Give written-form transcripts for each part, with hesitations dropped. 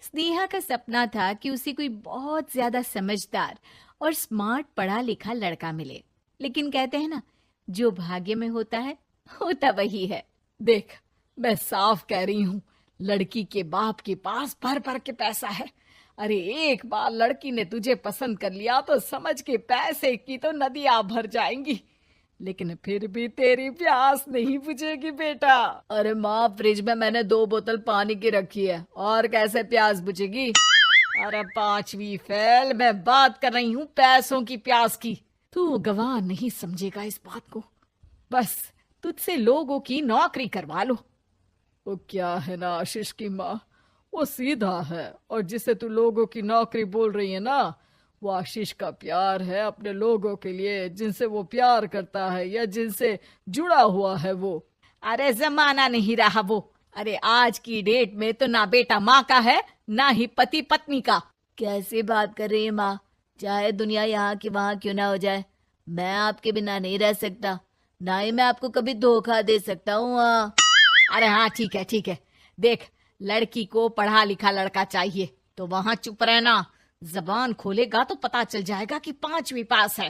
स्नेहा का सपना था कि उसे कोई बहुत ज्यादा समझदार और स्मार्ट पढ़ा लिखा लड़का मिले। लेकिन कहते हैं ना, जो भाग्य में होता है होता वही है। देख, मैं साफ कह रही हूँ, लड़की के बाप के पास भर भर के पैसा है। अरे एक बार लड़की ने तुझे पसंद कर लिया तो समझ के पैसे की तो नदियां भर जाएंगी, लेकिन फिर भी तेरी प्यास नहीं बुझेगी बेटा। अरे माँ, फ्रिज में मैंने 2 बोतल पानी की रखी है, और कैसे प्यास बुझेगी? अरे 5वीं फेल, मैं बात कर रही हूँ पैसों की प्यास की। तू गवाह नहीं समझेगा इस बात को। बस तुझसे लोगों की नौकरी करवा लो। वो क्या है ना आशीष की माँ, वो सीधा है, और जिसे तू लोगों की नौकरी बोल रही है ना, वो आशीष का प्यार है अपने लोगों के लिए, जिनसे वो प्यार करता है या जिनसे जुड़ा हुआ है वो। अरे जमाना नहीं रहा वो। अरे आज की डेट में तो ना बेटा माँ का है, ना ही पति पत्नी का। कैसी बात कर रही है माँ? चाहे दुनिया यहाँ की वहाँ क्यों ना हो जाए, मैं आपके बिना नहीं रह सकता, ना ही मैं आपको कभी धोखा दे सकता हूँ। अरे हाँ, ठीक है ठीक है। देख, लड़की को पढ़ा लिखा लड़का चाहिए तो वहाँ चुप रहना। जबान खोलेगा तो पता चल जाएगा कि 5वीं पास है।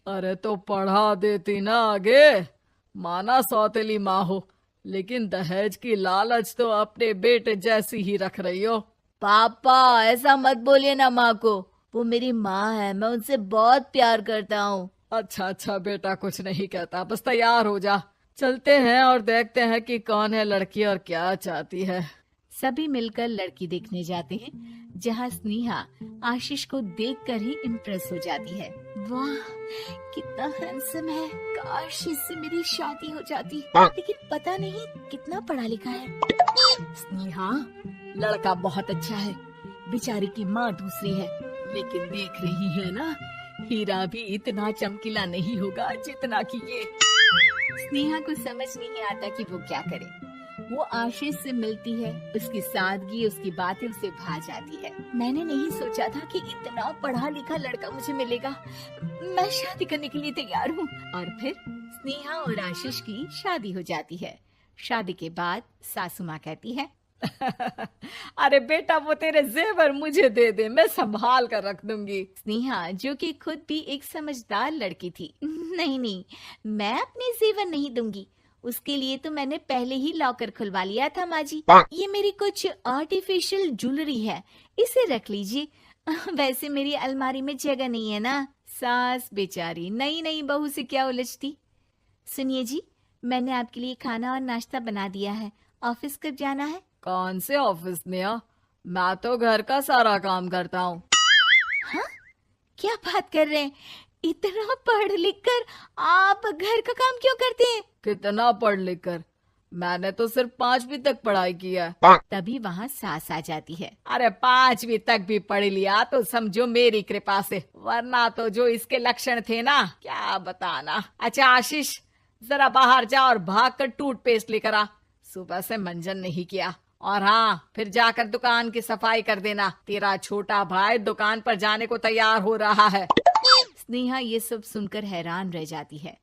अरे तो पढ़ा देती ना आगे। माना सौतेली माँ हो, लेकिन दहेज की लालच तो अपने बेटे जैसी ही रख रही हो। पापा ऐसा मत बोलिए ना माँ को, वो मेरी माँ है, मैं उनसे बहुत प्यार करता हूँ। अच्छा अच्छा बेटा, कुछ नहीं कहता, बस तैयार हो जा, चलते हैं और देखते हैं कि कौन है लड़की और क्या चाहती है। सभी मिलकर लड़की देखने जाते हैं, जहाँ स्नेहा आशीष को देखकर ही इम्प्रेस हो जाती है। वाह, कितना हैंडसम है। काश इससे मेरी शादी हो जाती, लेकिन पता नहीं कितना पढ़ा लिखा है। स्नेहा, लड़का बहुत अच्छा है, बेचारी की माँ दूसरी है, लेकिन देख रही है ना, हीरा भी इतना चमकीला नहीं होगा जितना कि ये। स्नेहा को समझ नहीं आता कि वो क्या करे। वो आशीष से मिलती है, उसकी सादगी, उसकी बातें उसे भा जाती है। मैंने नहीं सोचा था कि इतना पढ़ा लिखा लड़का मुझे मिलेगा। मैं शादी करने के लिए तैयार हूँ। और फिर स्नेहा और आशीष की शादी हो जाती है। शादी के बाद सासू माँ कहती है, अरे बेटा, वो तेरे जेवर मुझे दे दे, मैं संभाल कर रख दूंगी। स्नेहा, जो कि खुद भी एक समझदार लड़की थी, नहीं नहीं, मैं अपने जेवर नहीं दूंगी। उसके लिए तो मैंने पहले ही लॉकर खुलवा लिया था माँ जी। ये मेरी कुछ आर्टिफिशियल ज्वेलरी है, इसे रख लीजिए। वैसे मेरी अलमारी में जगह नहीं है ना। सास बेचारी नई नई बहू से क्या उलझती। सुनिए जी, मैंने आपके लिए खाना और नाश्ता बना दिया है। ऑफिस कब जाना है? कौन से ऑफिस में? मैं तो घर का सारा काम करता हूँ। हाँ, क्या बात कर रहे हैं? इतना पढ़ लिख कर आप घर का काम क्यों करते हैं? कितना पढ़ लिख कर? मैंने तो सिर्फ 5वीं तक पढ़ाई की है। तभी वहाँ सास आ जाती है। अरे 5वीं तक भी पढ़ लिया तो समझो मेरी कृपा से, वरना तो जो इसके लक्षण थे ना, क्या बताना। अच्छा आशीष, जरा बाहर जा और भाग कर टूथपेस्ट लेकर आ। सुबह से मंजन नहीं किया। और हाँ, फिर जाकर दुकान की सफाई कर देना। तेरा छोटा भाई दुकान पर जाने को तैयार हो रहा है। स्नेहा ये सब सुनकर हैरान रह जाती है।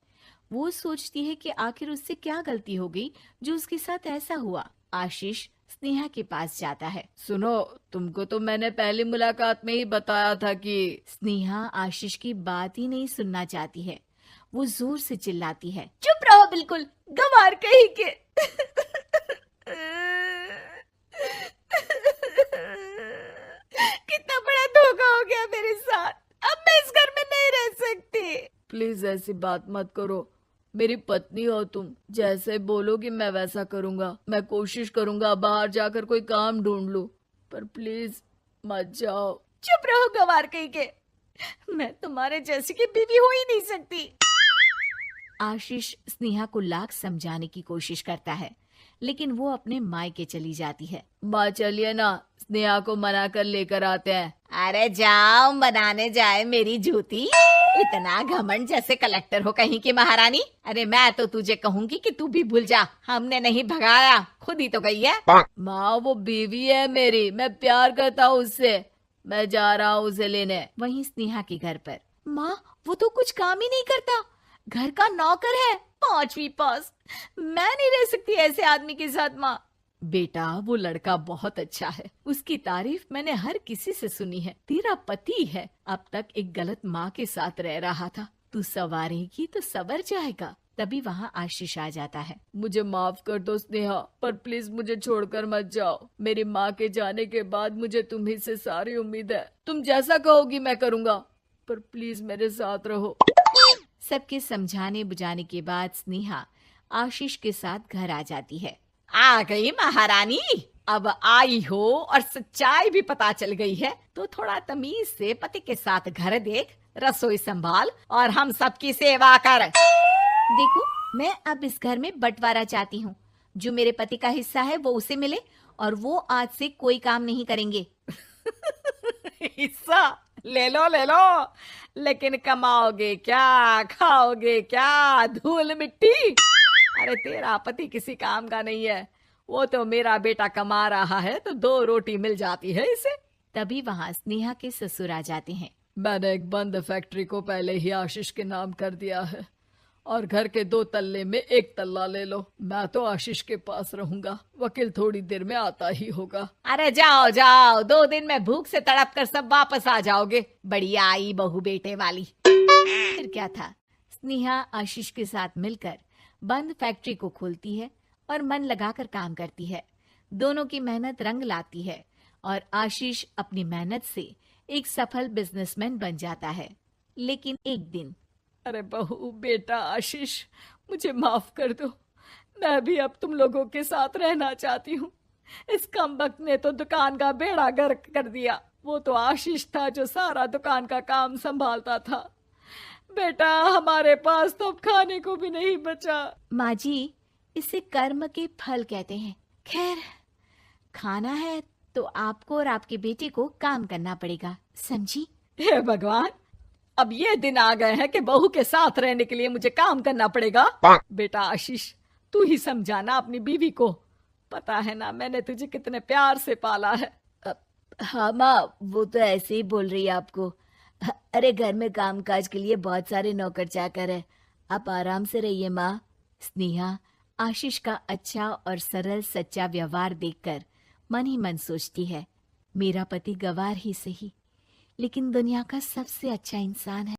वो सोचती है कि आखिर उससे क्या गलती हो गई जो उसके साथ ऐसा हुआ। आशीष स्नेहा के पास जाता है। सुनो, तुमको तो मैंने पहली मुलाकात में ही बताया था कि। स्नेहा आशीष की बात ही नहीं सुनना चाहती है। वो जोर से चिल्लाती है, चुप रहो बिल्कुल, गंवार कहीं के। कितना बड़ा धोखा हो गया मेरे साथ। अब मैं इस घर में नहीं रह सकती। प्लीज ऐसी बात मत करो, मेरी पत्नी हो तुम, जैसे बोलोगी मैं वैसा करूंगा। मैं कोशिश करूंगा बाहर जाकर कोई काम ढूंढ लूं, पर प्लीज मत जाओ। चुप रहो गंवार कहीं के, मैं तुम्हारे जैसी की बीवी हो ही नहीं सकती। आशीष स्नेहा को लाख समझाने की कोशिश करता है, लेकिन वो अपने मायके चली जाती है। माँ चलिए ना, स्नेहा को मना कर लेकर आते हैं। अरे जाओ, बनाने जाए मेरी जूती। इतना घमंड, जैसे कलेक्टर हो कहीं की महारानी। अरे मैं तो तुझे कहूंगी कि तू भी भूल जा, हमने नहीं भगाया, खुद ही तो गई है। माँ वो बीवी है मेरी, मैं प्यार करता हूँ उससे, मैं जा रहा हूँ उसे लेने। वहीं स्नेहा के घर पर, माँ वो तो कुछ काम ही नहीं करता, घर का नौकर है, 5वीं पास। मैं नहीं रह सकती ऐसे आदमी के साथ माँ। बेटा वो लड़का बहुत अच्छा है, उसकी तारीफ मैंने हर किसी से सुनी है। तेरा पति है, अब तक एक गलत माँ के साथ रह रहा था, तू संवारेगी तो संवर जाएगा। तभी वहाँ आशीष आ जाता है। मुझे माफ कर दो स्नेहा, पर प्लीज मुझे छोड़कर मत जाओ। मेरी माँ के जाने के बाद मुझे तुम्ही से सारी उम्मीद है। तुम जैसा कहोगी मैं करूँगा, पर प्लीज मेरे साथ रहो। सबके समझाने बुझाने के बाद स्नेहा आशीष के साथ घर आ जाती है। आ गई महारानी, अब आई हो और सच्चाई भी पता चल गई है, तो थोड़ा तमीज से पति के साथ घर देख, रसोई संभाल और हम सबकी सेवा कर। देखो, मैं अब इस घर में बंटवारा चाहती हूँ। जो मेरे पति का हिस्सा है वो उसे मिले और वो आज से कोई काम नहीं करेंगे। हिस्सा ले लो, लेकिन कमाओगे क्या, खाओगे क्या, धूल मिट्टी। अरे तेरा पति किसी काम का नहीं है, वो तो मेरा बेटा कमा रहा है तो 2 रोटी मिल जाती है इसे। तभी वहाँ स्नेहा के ससुर आ जाते हैं। मैंने एक बंद फैक्ट्री को पहले ही आशीष के नाम कर दिया है और घर के 2 तल्ले में 1 तल्ला ले लो। मैं तो आशीष के पास रहूंगा, वकील थोड़ी देर में आता ही होगा। अरे जाओ जाओ, 2 दिन में भूख से तड़प कर सब वापस आ जाओगे। बढ़िया आई बहू बेटे वाली। फिर क्या था, स्नेहा आशीष के साथ मिलकर बंद फैक्ट्री को खोलती है और मन लगाकर काम करती है। दोनों की मेहनत रंग लाती है और आशीष अपनी मेहनत से एक सफल बिजनेसमैन बन जाता है। लेकिन एक दिन, अरे बहू बेटा आशीष, मुझे माफ कर दो, मैं भी अब तुम लोगों के साथ रहना चाहती हूँ। इस कमबख्त ने तो दुकान का बेड़ा गर्क कर दिया। वो तो आशीष था जो सारा दुकान का काम संभालता था। बेटा हमारे पास तो अब खाने को भी नहीं बचा। माँ जी, इसे कर्म के फल कहते हैं। खैर, खाना है तो आपको और आपके बेटे को काम करना पड़ेगा, समझी? हे भगवान, अब ये दिन आ गए हैं कि बहू के साथ रहने के लिए मुझे काम करना पड़ेगा। बेटा आशीष, तू ही समझाना अपनी बीवी को। पता है ना मैंने तुझे कितने प्यार से पाला है। हाँ माँ, वो तो ऐसे ही बोल रही है आपको। अरे घर में कामकाज के लिए बहुत सारे नौकर चाकर है, आप आराम से रहिए माँ। स्नेहा आशीष का अच्छा और सरल सच्चा व्यवहार देखकर मन ही मन सोचती है, मेरा पति गवार ही सही, लेकिन दुनिया का सबसे अच्छा इंसान है।